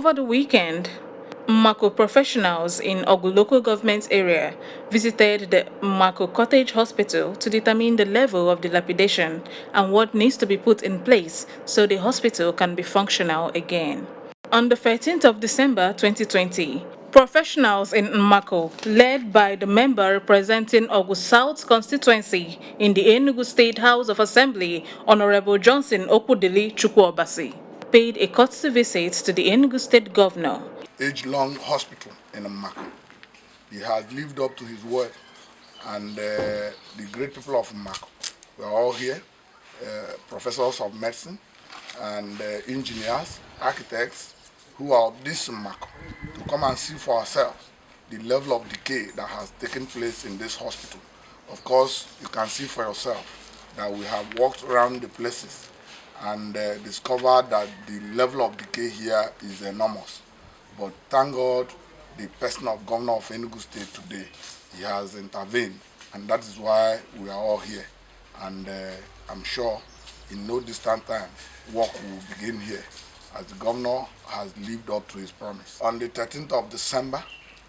Over the weekend, Mako professionals in Ogu local government area visited the Mako Cottage Hospital to determine the level of dilapidation and what needs to be put in place so the hospital can be functional again. On the 13th of December 2020, professionals in Mako, led by the member representing Ogu South constituency in the Enugu State House of Assembly, Honorable Johnson Okudili Chukwuobasi, paid a courtesy visit to the Enugu State Governor. Age-long hospital in Mako. He has lived up to his word, and the great people of Mako, we are all here, professors of medicine and engineers, architects, who are of this Mako, to come and see for ourselves the level of decay that has taken place in this hospital. Of course, you can see for yourself that we have walked around the places and discovered that the level of decay here is enormous. But thank God, the person of Governor of Enugu State today, he has intervened, and that is why we are all here. And I'm sure in no distant time, work will begin here, as the governor has lived up to his promise. On the 13th of December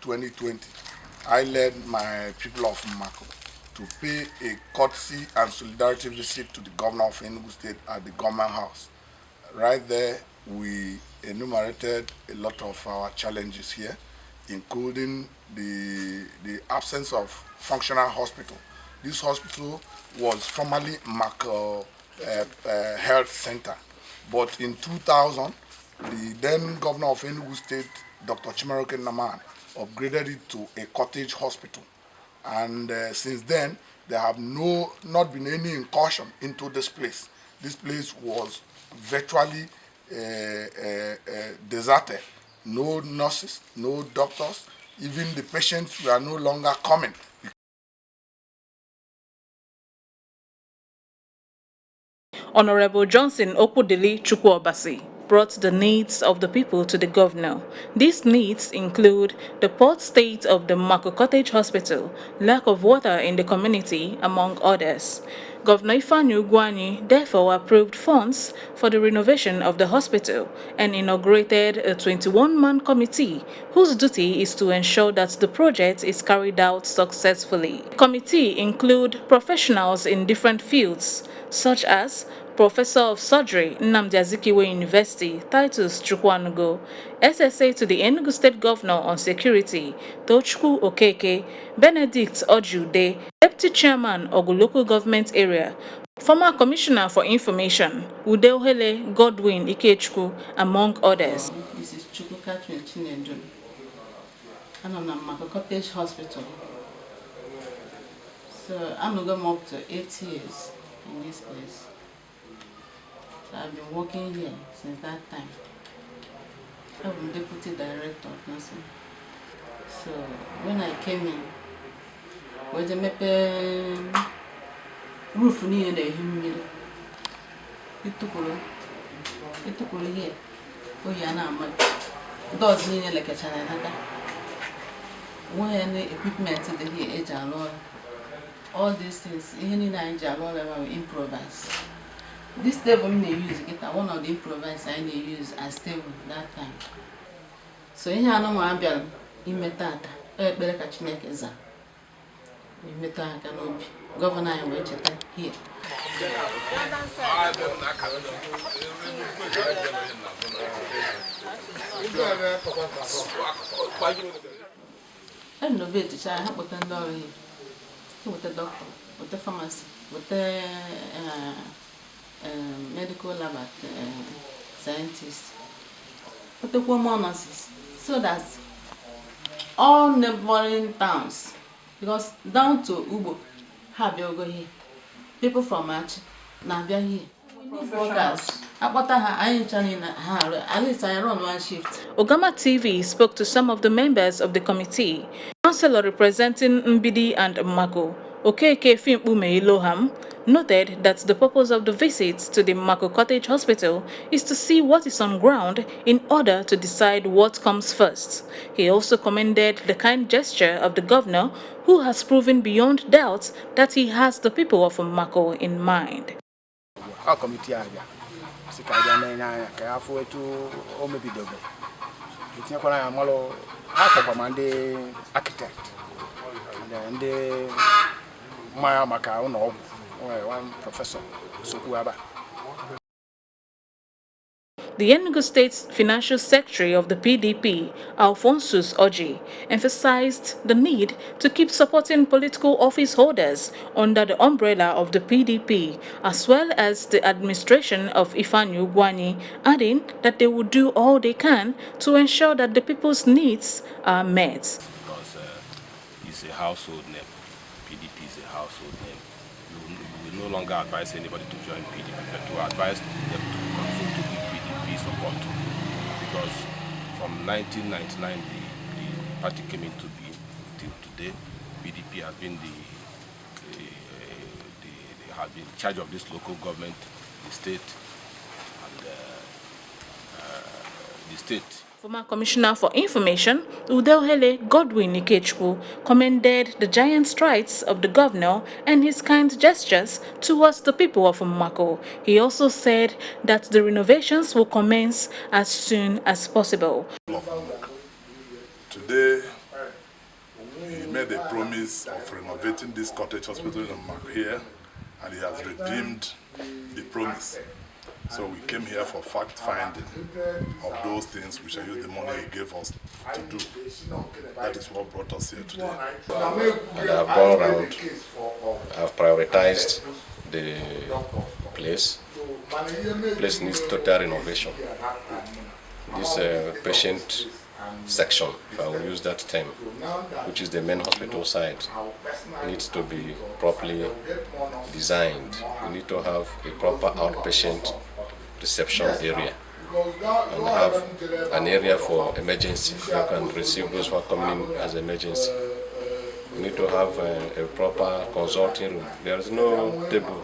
2020, I led my people of Mako to pay a courtesy and solidarity visit to the governor of Enugu State at the government house. Right there, we enumerated a lot of our challenges here, including the absence of functional hospital. This hospital was formerly Mako Health Center, but in 2000, the then governor of Enugu State, Dr. Chimaroke Naman, upgraded it to a cottage hospital. And since then, there have not been any incursion into this place. This place was virtually deserted. No nurses, no doctors, even the patients were no longer coming. Honorable Johnson Okudili Chukwuobasi brought the needs of the people to the governor. These needs include the poor state of the Mako Cottage Hospital, lack of water in the community, among others. Governor Ugwuanyi therefore approved funds for the renovation of the hospital and inaugurated a 21-man committee whose duty is to ensure that the project is carried out successfully. The committee include professionals in different fields, such as Professor of Surgery, Nnamdi Azikiwe University, Titus Chukwanugo, SSA to the Enugu State Governor on Security, Tochukwu Okeke, Benedict Ojude, Deputy Chairman, Ogu Local Government Area, former Commissioner for Information, Udeohele Godwin Ikechukwu, among others. This is Chukwuka Chinedu. I'm on Mako Cottage Hospital. So I'm going up to 8 years in this place. So I've been working here since that time. I'm Deputy Director of Nursing. So when I came in, was a roof near the humid. It took here. Oh, yeah, now doors near like a channel. When equipment to the here, age and all these things, even in Nigeria, we improvise. This table I use, one of the improvise I use as table that time. So in here, no more bill, imetata, better Chineke za. Imetata canopi, governor and wait here. I innovate the child with a dollar here. With the doctor, with the pharmacy, with the medical lab scientists, with the nurses, so that all neighboring towns, because down to Ugbo, have you go here, people from March, now they're here. Workers. At least I run one shift. Ugamatv spoke to some of the members of the committee. Councillor representing Mbidi and Mako, Okeke Fimpume Iloham, noted that the purpose of the visit to the Mako Cottage Hospital is to see what is on ground in order to decide what comes first. He also commended the kind gesture of the governor, who has proven beyond doubt that he has the people of Mako in mind. Our committee area, Sikaja Nana, Kayafu to Omebidobe. tinyekwara ya malụ ha kpọkwa ma ndị architect ndị mmanya maka ụlọ ọgwụ one professor sokwu aba. The Enugu State Financial Secretary of the PDP, Alphonsus Oji, emphasized the need to keep supporting political office holders under the umbrella of the PDP, as well as the administration of Ugwuanyi, adding that they will do all they can to ensure that the people's needs are met. Because it's a household name. PDP is a household name. We will no longer advise anybody to join PDP, but to advise them to continue to give PDP support. Because from 1999, the party came into being till today. PDP has been has been in charge of this local government, the state, and the state. Former Commissioner for Information, Udelhele Godwin Ikechukwu, commended the giant strides of the governor and his kind gestures towards the people of Mako. He also said that the renovations will commence as soon as possible. Today, he made a promise of renovating this cottage hospital in Mako here, and he has redeemed the promise. So we came here for fact-finding of those things we shall use the money he gave us to do. That is what brought us here today. And I have gone around, I have prioritized the place. The place needs total renovation. This patient section, if I will use that term, which is the main hospital side, needs to be properly designed. We need to have a proper outpatient reception area and have an area for emergency. You can receive those who are coming in as emergency. We need to have a proper consulting room. There is no table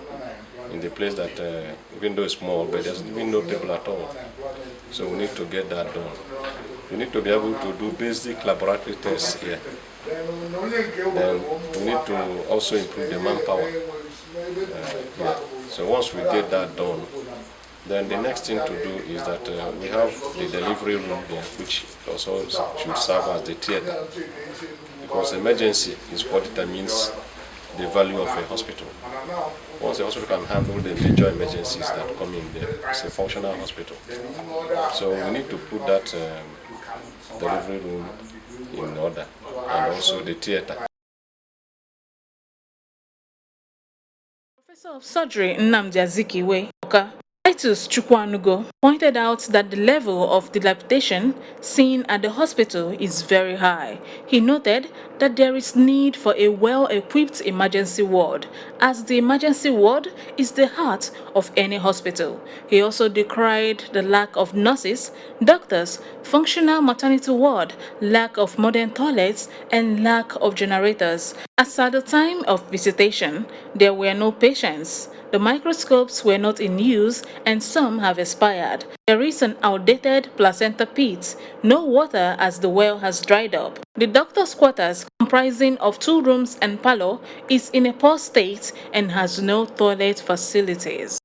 in the place that, even though it's small, but there's even no table at all. So we need to get that done. We need to be able to do basic laboratory tests here. Then we need to also improve the manpower here. So once we get that done, then the next thing to do is that we have the delivery room there, which also should serve as the theater. Because emergency is what determines the value of a hospital. Once a hospital can handle the major emergencies that come in there, it's a functional hospital. So we need to put that delivery room in order, and also the theater. Professor of Surgery Nnamdi Azikiwe Titus Chukwanugo pointed out that the level of dilapidation seen at the hospital is very high. He noted that there is need for a well-equipped emergency ward, as the emergency ward is the heart of any hospital. He also decried the lack of nurses, doctors, functional maternity ward, lack of modern toilets, and lack of generators. As at the time of visitation, there were no patients. The microscopes were not in use and some have expired. There is an outdated placenta pit, no water as the well has dried up. The doctor's quarters, comprising of 2 rooms and parlor, is in a poor state and has no toilet facilities.